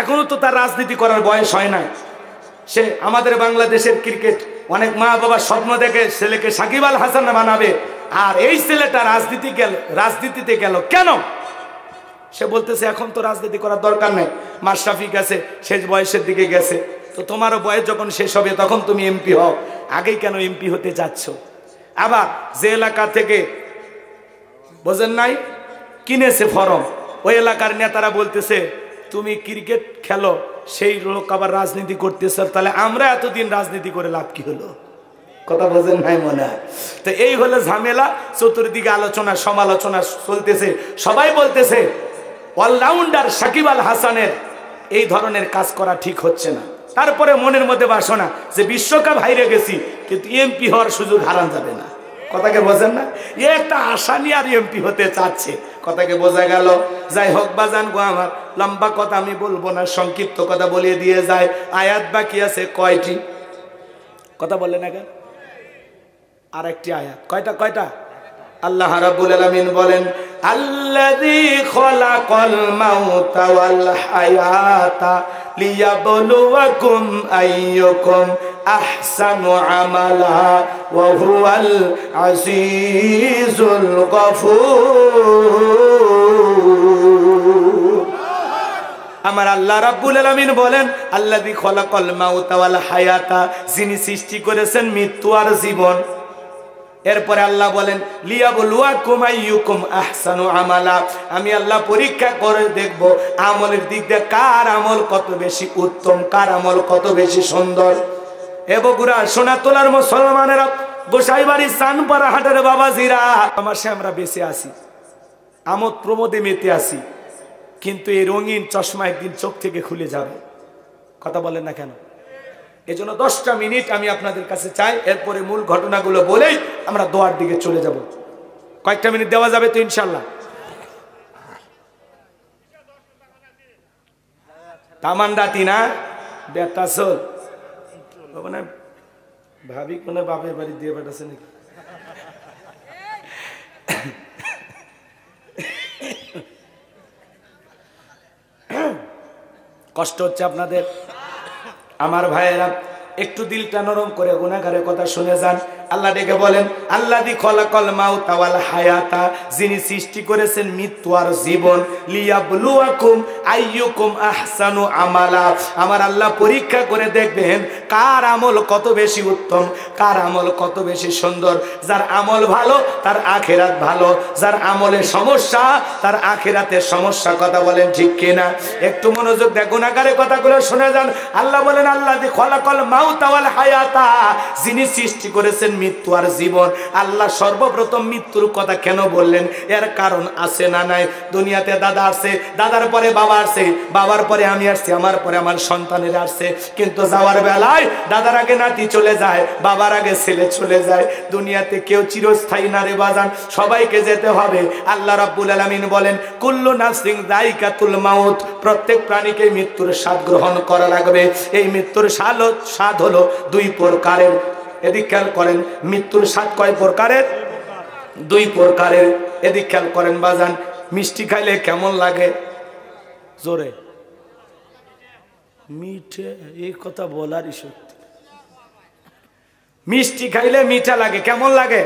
এখনো তো তার রাজনীতি করার বয়স হয় না। সে আমাদের বাংলাদেশের ক্রিকেট অনেক মা বাবা স্বপ্ন দেখে ছেলেকে সাকিব আল হাসান বানাবে, আর এই ছেলেটা রাজনীতিতে গেল কেন? সে বলতেছে এখন তো রাজনীতি করার দরকার নেই, মাশরাফি গেছে, শেষ বয়সের দিকে গেছে, তো তোমারও বয়স যখন শেষ হবে তখন তুমি এমপি হও, আগেই কেন এমপি হতে যাচ্ছ? আবার যে এলাকা থেকে বোঝেন নাই কিনেছে ফরম, ওই এলাকার নেতারা বলতেছে তুমি ক্রিকেট খেলো, সেই লোক আবার রাজনীতি করতেছে, তাহলে আমরা এতদিন রাজনীতি করে লাভ কি হলো? কথা বোঝেন নাই মনে হয়? তো এই হলো ঝামেলা, চতুর্দিকে আলোচনা সমালোচনা চলতেছে, সবাই বলতেছে অলরাউন্ডার সাকিব আল হাসানের এই ধরনের কাজ করা ঠিক হচ্ছে না। তারপরে মনের মধ্যে বাসনা যে বিশ্বকাপ হাইরে গেছি কিন্তু এমপি হওয়ার সুযোগ হারান যাবে না। কথাকে বোঝেন না? এ একটা আশা নিয়ে আর এমপি হতে চাচ্ছে, কথাকে বোঝা গেল? যাই হোক বাজান গো আমার, লম্বা কথা আমি বলবো না, সংক্ষিপ্ত কথা বলিয়ে দিয়ে যায়। আয়াত বাকি আছে কয়টি? কথা বললেন না কেন? আর একটি আয়াত, কয়টা? আল্লাহ রাব্বুল আলামিন বলেন আল্লাযী খালাকাল মাউতা ওয়াল হায়াতা লিয়াবলুয়াকুম আইয়ুকুম আহসানু আমালা ওয়া হুয়াল আজিজুল গফুর। আমার আল্লাহ রাব্বুল আলামিন বলেন আল্লাযী খালাকাল মাউতা ওয়াল হায়াতা, যিনি সৃষ্টি করেছেন মৃত্যু আর জীবন। এরপরে আল্লাহ বলেন লিয়াবলুয়াকুম আইয়ুকুম আহসানু আমালা, আমি আল্লাহ পরীক্ষা করে দেখব আমলের দিক দিয়ে কার আমল কত বেশি উত্তম, কার আমল কত বেশি সুন্দর। এ বগুড়া সোনাতলার মুসলমানেরা, গোসাইবাড়ি চানপাড়া হাটের বাবাজিরা, আমার সে আমরা বেঁচে আছি, আমোদ প্রমোদে মেতে আছি, কিন্তু এই রঙিন চশমা একদিন চোখ থেকে খুলে যাবে। কথা বলেন না কেন? এজন্য 10টা মিনিট আমি আপনাদের কাছে চাই, এরপরে মূল ঘটনাগুলো বলেই আমরা দোয়ার দিকে চলে যাব। কয়েকটা মিনিট দেওয়া যাবে তো ইনশাল্লাহ? তামান্ডাতি না বেটা চল মানে ভাবি কোন বাপের বাড়ি দিয়ে বেটাছে নাকি? কষ্ট হচ্ছে আপনাদের? আমার ভাইয়েরা একটু দিলটা নরম করে গুনাহগারের কথা শুনে যান। আল্লাহ ডেকে বলেন আল্লাযী খালাকাল মাউতা ওয়াল হায়াতা, যিনি সৃষ্টি করেছেন মৃত্যু আর জীবন, লিয়াবলুয়াকুম আইয়ুকুম আহসানু আমালা, আমার আল্লাহ পরীক্ষা করে দেখবেন কার আমল কত বেশি উত্তম, কার আমল কত বেশি সুন্দর। যার আমল ভালো তার আখিরাত ভালো, যার আমলে সমস্যা তার আখিরাতের সমস্যা। কথা বলেন ঠিক কিনা? একটু মনোযোগ দিয়ে গুনাহগারের কথাগুলো শুনে যান। আল্লাহ বলেন আল্লাযী খালাকাল মাউতা ওয়াল হায়াতা, যিনি সৃষ্টি করেছেন মৃত্যু আর জীবন। আল্লাহ সর্বপ্রথম মৃত্যুর কথা কেন বললেন? এর কারণ আছে না নাই? দুনিয়াতে দাদা আসছে, দাদার পরে বাবা আসছে, বাবার পরে আমি আসছি, আমার পরে আমার সন্তানের আসছে, কিন্তু যাওয়ার বেলায় দাদার আগে নাতি চলে যায়, বাবার আগে ছেলে চলে যায়। দুনিয়াতে কেউ চিরস্থায়ী না রে বাজান, সবাইকে যেতে হবে। আল্লাহ রাব্বুল আলামিন বলেন কুল্লু নাফসিন যায়কাতুল মাউত, প্রত্যেক প্রাণীকে মৃত্যুর স্বাদ গ্রহণ করা লাগবে। এই মৃত্যুর স্বাদ হলো 2 প্রকারের। এদিক খেয়াল করেন, মৃত্যুর স্বাদ কয় প্রকারের? 2 প্রকারের। এদিক খেয়াল করেন বাজান, মিষ্টি খাইলে কেমন লাগে? জোরে মিঠে, এই কথা বলারই সত্যি। মিষ্টি খাইলে মিঠা লাগে, কেমন লাগে?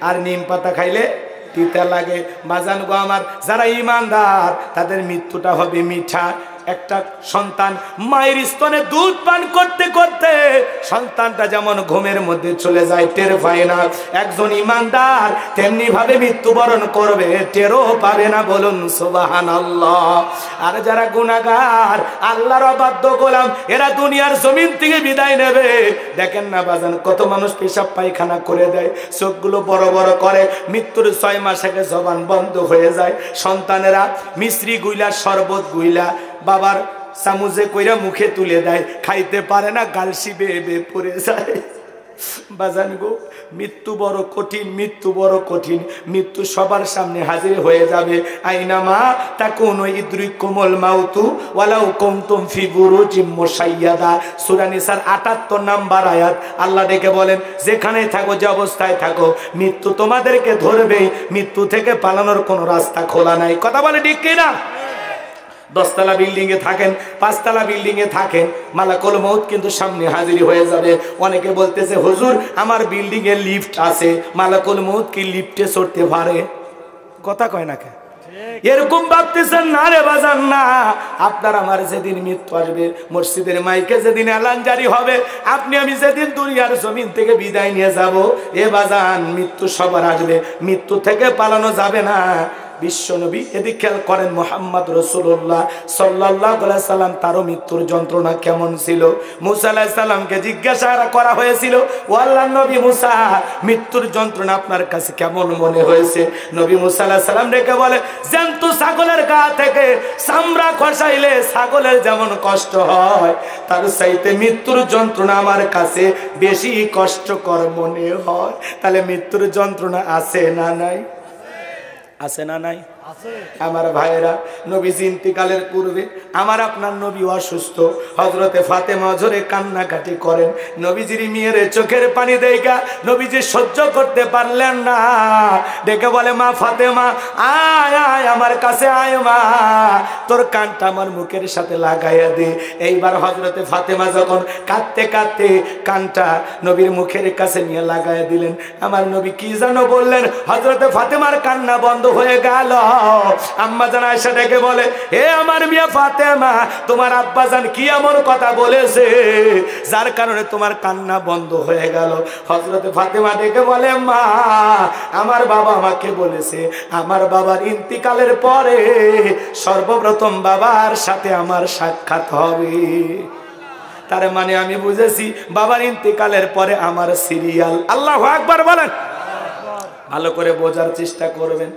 আর নিম পাতা খাইলে তিতা লাগে। বাজান গো আমার, যারা ঈমানদার তাদের মৃত্যুটা হবে মিঠা। একটা সন্তান মায়ের স্তনে দুধ পান করতে করতে সন্তানটা যেমন ঘুমের মধ্যে চলে যায়, টের পায় না, একজন ঈমানদার তেমনি ভাবে মৃত্যুবরণ করবে, টেরও পাবে না। বলুন সুবহানাল্লাহ। আর যারা গুনাহগার, আল্লাহর অবাধ্য গোলাম, এরা দুনিয়ার জমিন থেকে বিদায় নেবে। দেখেন না বাজান, কত মানুষ পেশাব পায়খানা করে দেয়, চোখগুলো বড় বড় করে, মৃত্যুর 6 মাস আগে জবান বন্ধ হয়ে যায়। সন্তানেরা মিশ্রি গুইলা, শরবত গুইলা বাবার চামচে কইরা মুখে তুলে দেয়, খাইতে পারে না, গালসি বেয়ে বেয়ে পড়ে যায়। বাজান গো, মৃত্যু বড় কঠিন, মৃত্যু বড় কঠিন। মৃত্যু সবার সামনে হাজির হয়ে যাবে। আইনামা তাকুনু ইদরিকুমুল মাউতু ওয়ালাউ কুনতুম ফি বুরুজিম মুশাইয়াদা, সূরা নিসার 78 নাম্বার আয়াত। আল্লাহ ডেকে বলেন যেখানে থাকো, যে অবস্থায় থাকো, মৃত্যু তোমাদেরকে ধরবেই। মৃত্যু থেকে পালানোর কোনো রাস্তা খোলা নাই। কথা বলে ঠিক কিনা? 10 তলা বিল্ডিং এ থাকেন, 5 তলা বিল্ডিং এ থাকেন, মালাকুল মউত কিন্তু সামনে হাজির হয়ে যাবে। অনেকে বলতেছে হুজুর আমার বিল্ডিং এ লিফট আছে, মালাকুল মউত কি লিফটে চড়তে পারে? কথা কয় না কে? এরকম ভাবতেছেন না রে বাজান না। আপনার আমার যেদিন মৃত্যু আসবে, মসজিদের মাইকে যেদিন এলান জারি হবে, আপনি আমি যেদিন দুনিয়ার জমিন থেকে বিদায় নিয়ে যাব, এ বাজান মৃত্যু সবার আসবে, মৃত্যু থেকে পালানো যাবে না। বিশ্বনবী এদিকে খেয়াল করেন, মুহাম্মদ রাসূলুল্লাহ সাল্লাল্লাহু আলাইহি সাল্লাম তারও মৃত্যুর যন্ত্রণা কেমন ছিল। মুসা আলাইহিস সালামকে জিজ্ঞাসা করা হয়েছিল, ও আল্লাহর নবী মুসা, মৃত্যুর যন্ত্রণা আপনার কাছে কেমন মনে হয়েছে? নবী মুসা আলাইহিস সালাম ডেকে বলে, জ্যান্ত ছাগলের গা থেকে চামড়া খসাইলে ছাগলের যেমন কষ্ট হয়, তার চাইতে মৃত্যুর যন্ত্রণা আমার কাছে বেশি কষ্টকর মনে হয়। তাহলে মৃত্যুর যন্ত্রণা আছে না নাই? আছে না নাই? আমার ভাইরা, নবীজি ইন্তিকালের পূর্বে আমার আপনার নবী অসুস্থ, হযরতে ফাতেমা জোরে কান্নাকাটি করেন। নবীজির মেয়ের চোখের পানি দেখা নবীজি সহ্য করতে পারলেন না, ডেকে বলে, মা ফাতেমা আয় আয় আমার কাছে আয় মা, তোর কানটা আমার মুখের সাথে লাগাইয়া দে। এইবার হযরতে ফাতেমা যখন কাঁদতে কাঁদতে কানটা নবীর মুখের কাছে নিয়ে লাগাইয়া দিলেন, আমার নবী কি যেন বললেন, হযরতে ফাতেমার কান্না বন্ধ হয়ে গেল। আম্মা জান আয়েশা ডেকে বলে, হে আমার মিয়া ফাতেমা, তোমার আব্বা জান কি এমন কথা বলেছে যার কারণে তোমার কান্না বন্ধ হয়ে গেল? হযরতে ফাতেমা ডেকে বলে, মা আমার বাবা আমাকে বলেছে আমার বাবার ইন্তিকালের পরে সর্বপ্রথম বাবার সাথে আমার সাক্ষাৎ হবে। তার মানে আমি বুঝেছি বাবার ইন্তিকালের পরে আমার সিরিয়াল। আল্লাহু আকবার বলেন। ভালো করে বোঝার চেষ্টা করবেন।